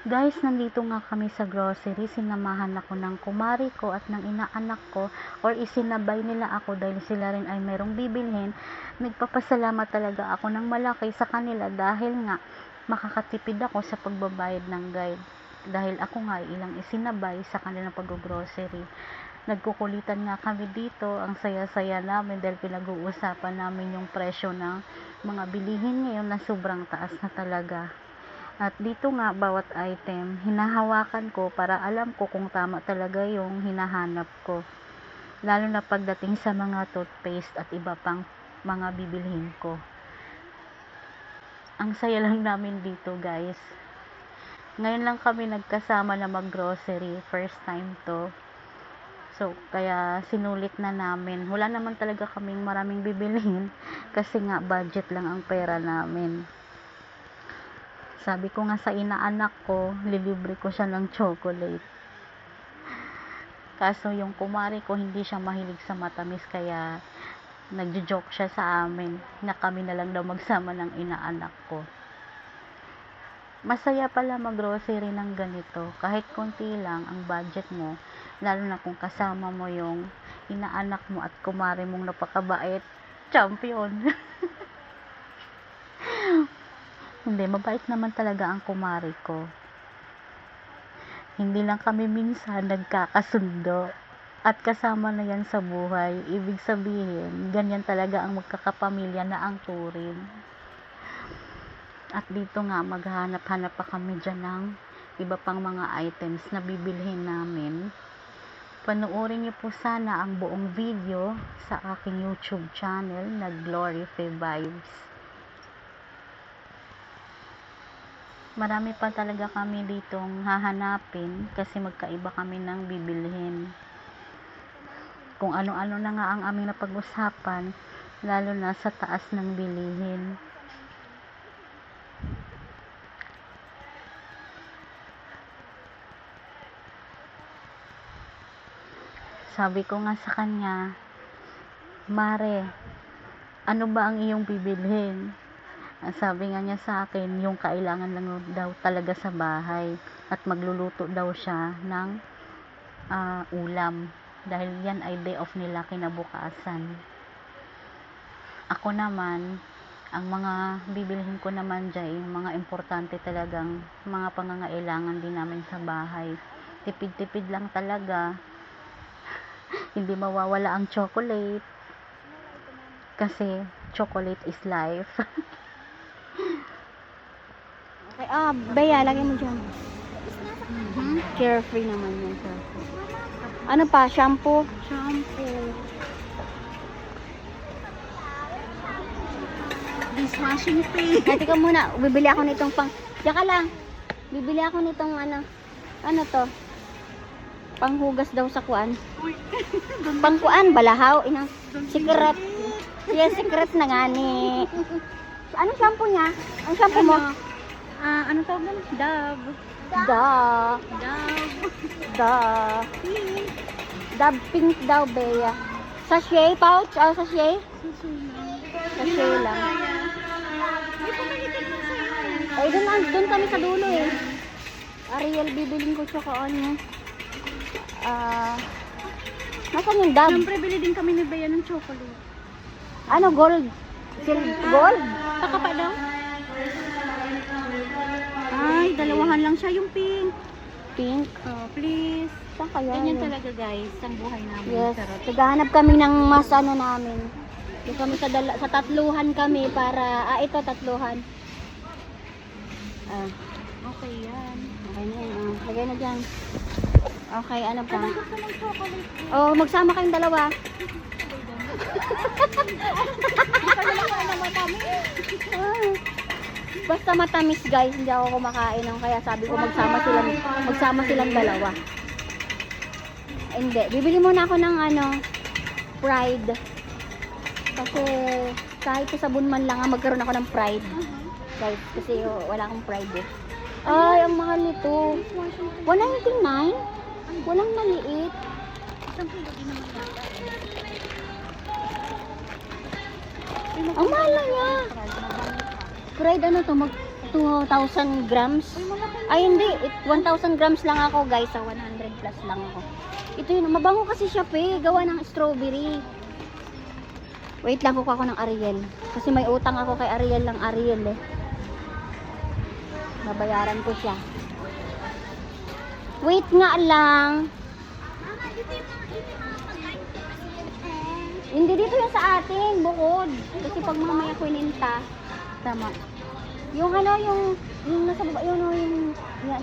Guys, nandito nga kami sa grocery. Sinamahan ako ng kumari ko at ng inaanak ko, or isinabay nila ako dahil sila rin ay merong bibilhin. Nagpapasalamat talaga ako ng malaki sa kanila dahil nga makakatipid ako sa pagbabayad ng guide. Dahil ako nga ay ilang isinabay sa kanilang pag-grocery. Nagkukulitan nga kami dito, ang saya-saya namin dahil pinag-uusapan namin yung presyo ng mga bilihin ngayon na sobrang taas na talaga. At dito nga, bawat item, hinahawakan ko para alam ko kung tama talaga yung hinahanap ko. Lalo na pagdating sa mga toothpaste at iba pang mga bibilhin ko. Ang saya lang namin dito, guys. Ngayon lang kami nagkasama na mag-grocery. First time to. So, kaya sinulit na namin. Wala naman talaga kaming maraming bibilhin kasi nga budget lang ang pera namin. Sabi ko nga sa inaanak ko, lilibre ko siya ng chocolate. Kaso yung kumari ko, hindi siya mahilig sa matamis, kaya nagjo-joke siya sa amin na kami na lang daw magsama ng inaanak ko. Masaya pala mag-grocery ng ganito. Kahit konti lang ang budget mo, lalo na kung kasama mo yung inaanak mo at kumari mong napakabait. Champion! Hindi, mabait naman talaga ang kumari ko. Hindi lang kami minsan nagkakasundo. At kasama na yan sa buhay. Ibig sabihin, ganyan talaga ang magkakapamilya na ang turing. At dito nga, maghanap-hanap pa kami dyan ng iba pang mga items na bibilhin namin. Panoorin niyo po sana ang buong video sa aking YouTube channel na Glory Faye Vibes. Marami pa talaga kami ditong hahanapin kasi magkaiba kami ng bibilhin. Kung ano-ano na nga ang aming napag-usapan, lalo na sa taas ng bilihin. Sabi ko nga sa kanya, Mare, ano ba ang iyong bibilhin? Ang sabi nga niya sa akin, yung kailangan lang daw talaga sa bahay at magluluto daw siya ng ulam dahil yan ay day off nila kinabukasan. Ako naman, ang mga bibilhin ko naman dyan, yung mga importante talagang mga pangangailangan din namin sa bahay. Tipid-tipid lang talaga. Hindi mawawala ang chocolate kasi chocolate is life. Okay, Bea, lagay mo dyan. Carefree naman yun. Carefree. Ano pa? Shampoo? Shampoo. Dishwashing paste. Dati ka muna. Bibili ako nitong Diyan ka lang. Bibili ako nitong ano to? Panghugas daw sa kuan. Pangkuan, balahaw. Secret. Yes, secret na nga ni. Anong shampoo niya? Ang shampoo mo? Ano tawag nun? Dove. Dove pink daw, Bea. Sachet pouch? Sachet? Sachet lang. Ay, doon kami sa dulo eh. Ariel, bibiling ko tsaka ano. Nasaan yung Dove? Siyempre, bili din kami ni Bea ng chocolate. Ano, gold? Gold? Saka pa daw? Ay, dalawahan lang siya yung pink. Pink? Oh, please. Saan kaya Ganyan yun? talaga guys, ang buhay namin. Yes. Sarap. Naghahanap kami ng mas namin. Doon kami sa tatluhan kami para, ito tatluhan. Okay yan. Okay na yan. Lagay na dyan. Okay, ano pa? Anong gusto mong chocolate? Oh, magsama kayong dalawa. Basta matamis guys, hindi ako kumakain ng kaya sabi ko magsama silang dalawa. Hindi, bibili muna ako ng Pride. Kasi kahit sa sabon man lang magkaroon ako ng Pride. Guys, kasi wala akong Pride eh. Ay, ang mahal nito. 199? Walang maliit. Ang mahal na niya. Pride ano to? 2,000 grams. Ay, hindi. 1,000 grams lang ako, guys. Sa 100 plus lang ako. Ito yun. Mabango kasi siya, pe. Gawa ng strawberry. Wait lang, kukuha ko ng Ariel. Kasi may utang ako kay Ariel ng Ariel, eh. Babayaran ko siya. Wait nga lang. Hindi dito yung sa atin, bukod. Kasi pag mamaya kuninta, tama. Yung ano, yung nasa baba, yung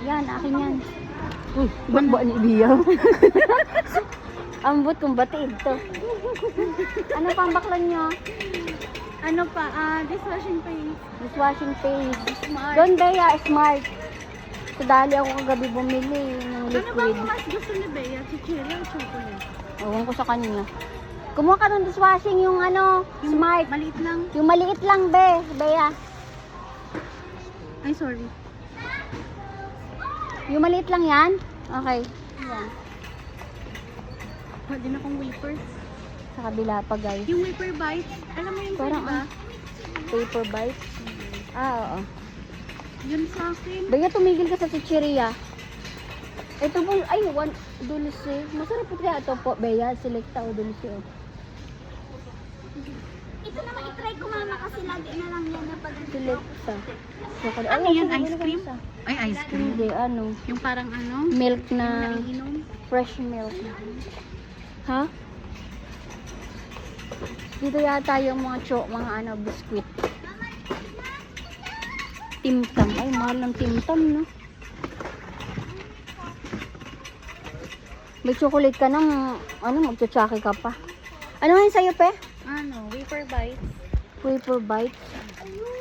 yan, akin yan. Uy, ba't ba ni Biyaw? Ambot kong batid to. Ano pa ang baklan nyo? Ano pa? Dishwashing paste. Dishwashing paste. Smart. Doon Bea, smart. So, dali ako kagabi bumili ng Ano ba liquid. ang mas gusto ni Bea? Chichiri o chocolate? Ewan ko sa kanya. Kumuha ka ng dishwashing yung ano, smart. Maliit lang. Yung maliit lang, Bea. Ay, sorry. Yung maliit lang yan? Okay. Yan. Pwede na akong wafers. Sa kabila pa, guys. Yung wafer bites, alam mo yung Parang, ba? Paper bites. Oo. Yun sa akin. Bea, tumigil ka sa chicheria. Ito po, ay, dulce. Masarap po kaya ito po, Bea. Selecta o dulce. Oh. Ito naman itry ko mama kasi lagi na lang yan na pag Selecta. Ano yan? Ice cream? Ay, ice cream. Hindi, ano. Yung parang ano? Milk na, Naiinom. fresh milk. Ha? Dito yata yung mga ano, biskuit. Timtam. Ay, mahal ng timtam, no? May chocolate ka ng, ano, magtsachaki ka pa. Ano nga yun sa'yo, pe? Ano? Wafer bites. Wafer bites.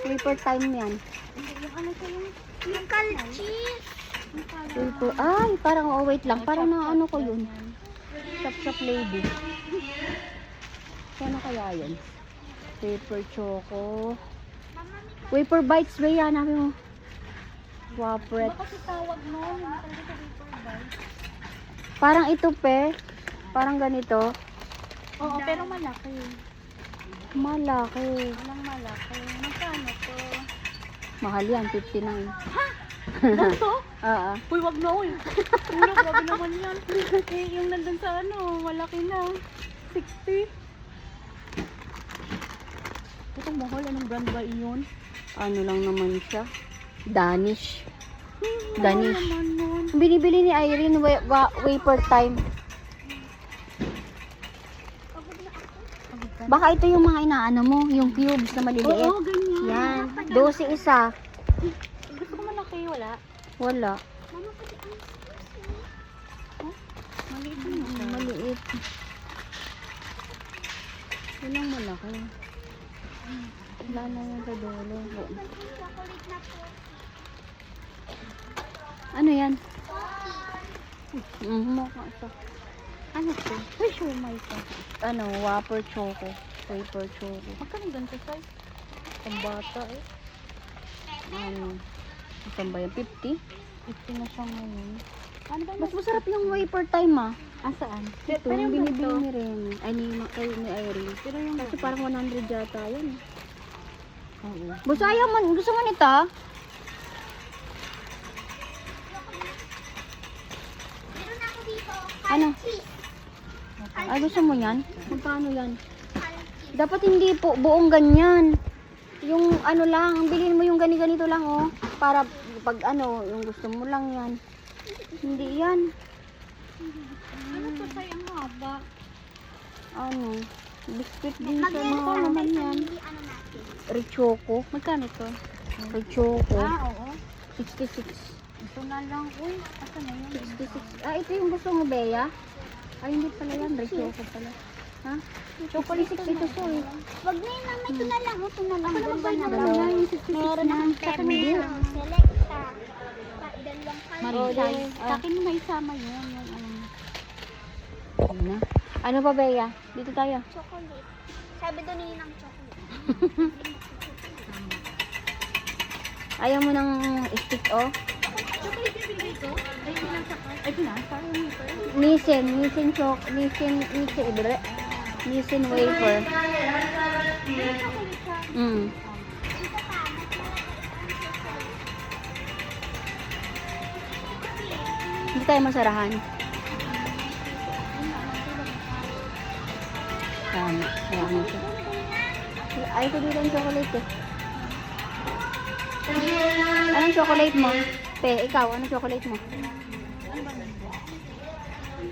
Wafer time yan. Yung ano sa yung yung kalchi. Wafer, ay, parang, oh, wait lang. Parang na ano ko yun. Chop lady. So, ano kaya yun? Wafer choco. Wafer bites ba yan? Nabi mo. Wapret. Baka si tawag mo. Yung talaga sa wafer bites. Parang ito, pe. Parang ganito. Oo, pero malaki. Malaki. Walang malaki. Magkano to? Mahal yan, 59. Ganito? Oo. Uy, wag na uy. Ulo, grabe naman yan. Eh, yung nandun sa ano, malaki na. 60. Itong mahal, anong brand ba iyon? Ano lang naman siya. Danish. Mahal Danish. naman nun. Binibili ni Irene wafer time. Baka ito yung mga inaano mo, yung cubes na maliliit. Oo, ganyan. Yan. 12 isa. Gusto ko malaki, wala. Wala. Maliit na. Maliit. Walang malaki. Wala na yung sa dulo. Ano yan? Mukha ito. Ano to? Uy, shumay to. Ano, wafer choco. Wafer choco. Magkano ganito size? Ang bata eh. Ano? Saan ba yan? 50? 50 na siya ngayon. Ano ba? Mas masarap yung wafer time ah. Saan? Ito, Pero yung yung binibili ganito. ni Remy. Ay, ni Irene. Pero yung Kasi parang 100 yata yan. Oo. Gusto ayaw man, gusto mo nito? Meron ako dito. Ano? Cheese. Ay, gusto mo yan? Magkano yan? Dapat hindi po buong ganyan. Yung ano lang, bilhin mo yung ganito lang oh. Para pag ano, yung gusto mo lang yan. Hindi yan. Ano to say ang haba? Ano? Biscuit din siya. Magyan Mga ko naman yan. ano natin. Richoco. Magkano to? Richoco. Oo. 66. Ito na lang. Uy, asa na yun? 66. Ah, ito yung gusto mo, Bea? Ay, hindi pala yan. Richoco pala. Ha? Chocolate 62 so eh. Wag na yun, mama. Ito na lang. Ito na lang. Ano ba Dalawa yung na lang. yung 66 Meron na? akong Sa pepper. kanila. Selecta. Dalawang Marisay. Oh, Sa akin may sama yun. Yung ano. Ano na? Ano pa, Bea? Dito tayo. chocolate. Sabi doon ng chocolate. Ayaw mo ng stick, oh. Chocolate yung binigay ko? Ay, pinasa ka? Ay, pinasa? Yung wafer? Nissin wafer. Hindi tayo masarahan. Tama. Kaya ano siya. Ay, ito dito ang chocolate eh. Anong chocolate mo? Pe, ikaw, anong chocolate mo?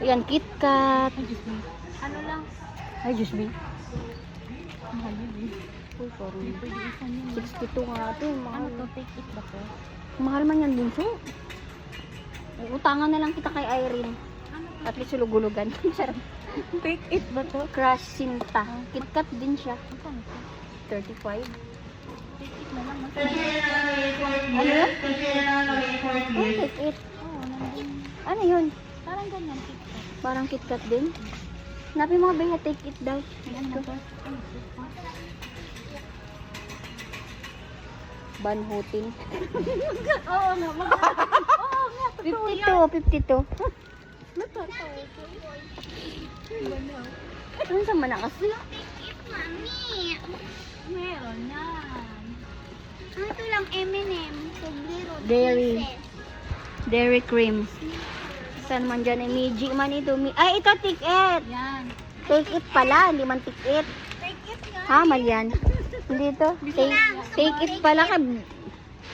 Yan, KitKat. Ano lang? Ay, Diyos me. Mahal yun eh. Uy, sorry. Pwede isa yun. 62 nga ito. Mahal. Ano to? Take it ba to? Mahal man yan, bunso. Utangan na lang kita kay Irene. At least sulugulugan. Charot. Take it ba to? Crush Sinta. KitKat din siya. Ano to? 35. Take it na lang. Ano yun? Oh, take it. Oo, nandun. Ano yun? Parang ganyan. Take it. Parang KitKat din. Hanapin mo ba take it daw? Ano na to? Ano to? Banhutin. Oo nga. Oo nga. 52. Natatawa ko. Banaw. Ano sa mana kasi? Mami. Meron yan. Ano ito lang M&M? Sobrero. Dairy. Dairy cream. Saan man dyan? Miji man ito. Ay, ito tik-it. Yan. Take it pala. Hindi man tik-it. Take it nga. Ha, mal yan. Hindi ito. Take it pala ka.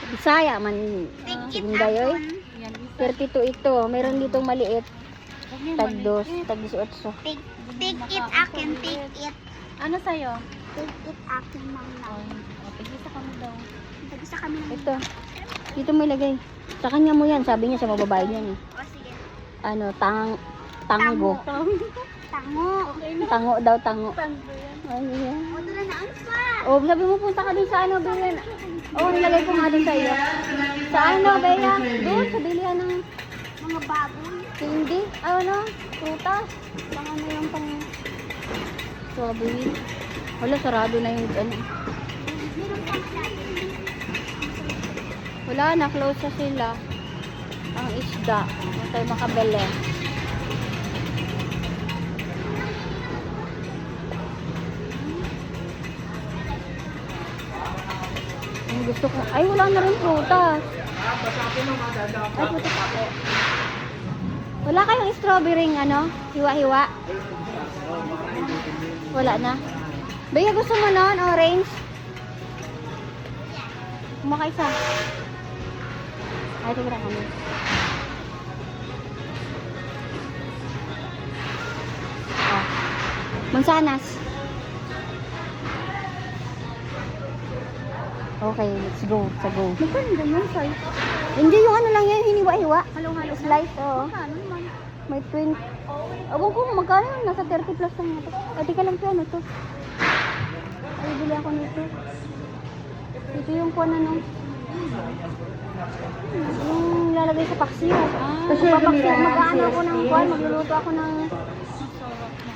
Bisaya man. Sinday oy. Yan. Isa. 32 ito. Meron ditong maliit. Huwag niyo Tag maliit. 2. Tag 18. Take it akin. Take it. Ano sa'yo? Take it akin man lang. Tigisa kami daw. Tag-isa kami ng... Ito. Dito mo ilagay. Sa kanya mo yan. Sabi niya sa mababae niyan eh. O sige. Ano, tango. Tango. Tango daw, tango. Tango yan. Ay, yan. O doon na ang pa. Oh, sabi mo punta ka dun sa ano, Bea. Oh, nilagay ko nga dun sa iyo. Sa ano, Bea? Doon, sa bilihan ng Mga baboy. hindi. Ano, prutas. Pang ano yung pang strawberry. Wala, sarado na yung ano. Meron pang sabi. Wala na, close na sila. Ang isda. Hindi tayo makabili. Ang gusto ko. Ay, wala na rin prutas. Ay, prutas. Wala kayong strawberry ano? Hiwa-hiwa? Wala na. Baya gusto mo nun? Orange? Kumakay isa. Ay, tignan kami. Ah. Mansanas. Okay, let's go. Sa go. Magkano yun sa'yo? Hindi yung ano lang yan, hiniwa-hiwa. Halo-halo. Slice, oo. Ano naman? May 20. Abang ko, magkano yun? Nasa 30 plus lang ito. Ati ka lang ito, ano to? Ay, bili ako nito. Ito yung kuwan ano. Yung lalagay sa paksiw. Tapos papaksiw, mag-ano ako ng kuwan, magluluto ako ng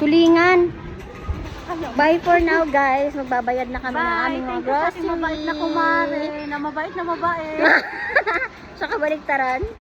tulingan. Bye for now, guys. Magbabayad na kami ng aming mga groceries. Mabait na kumare. Na mabait na babae. Sa kabaliktaran.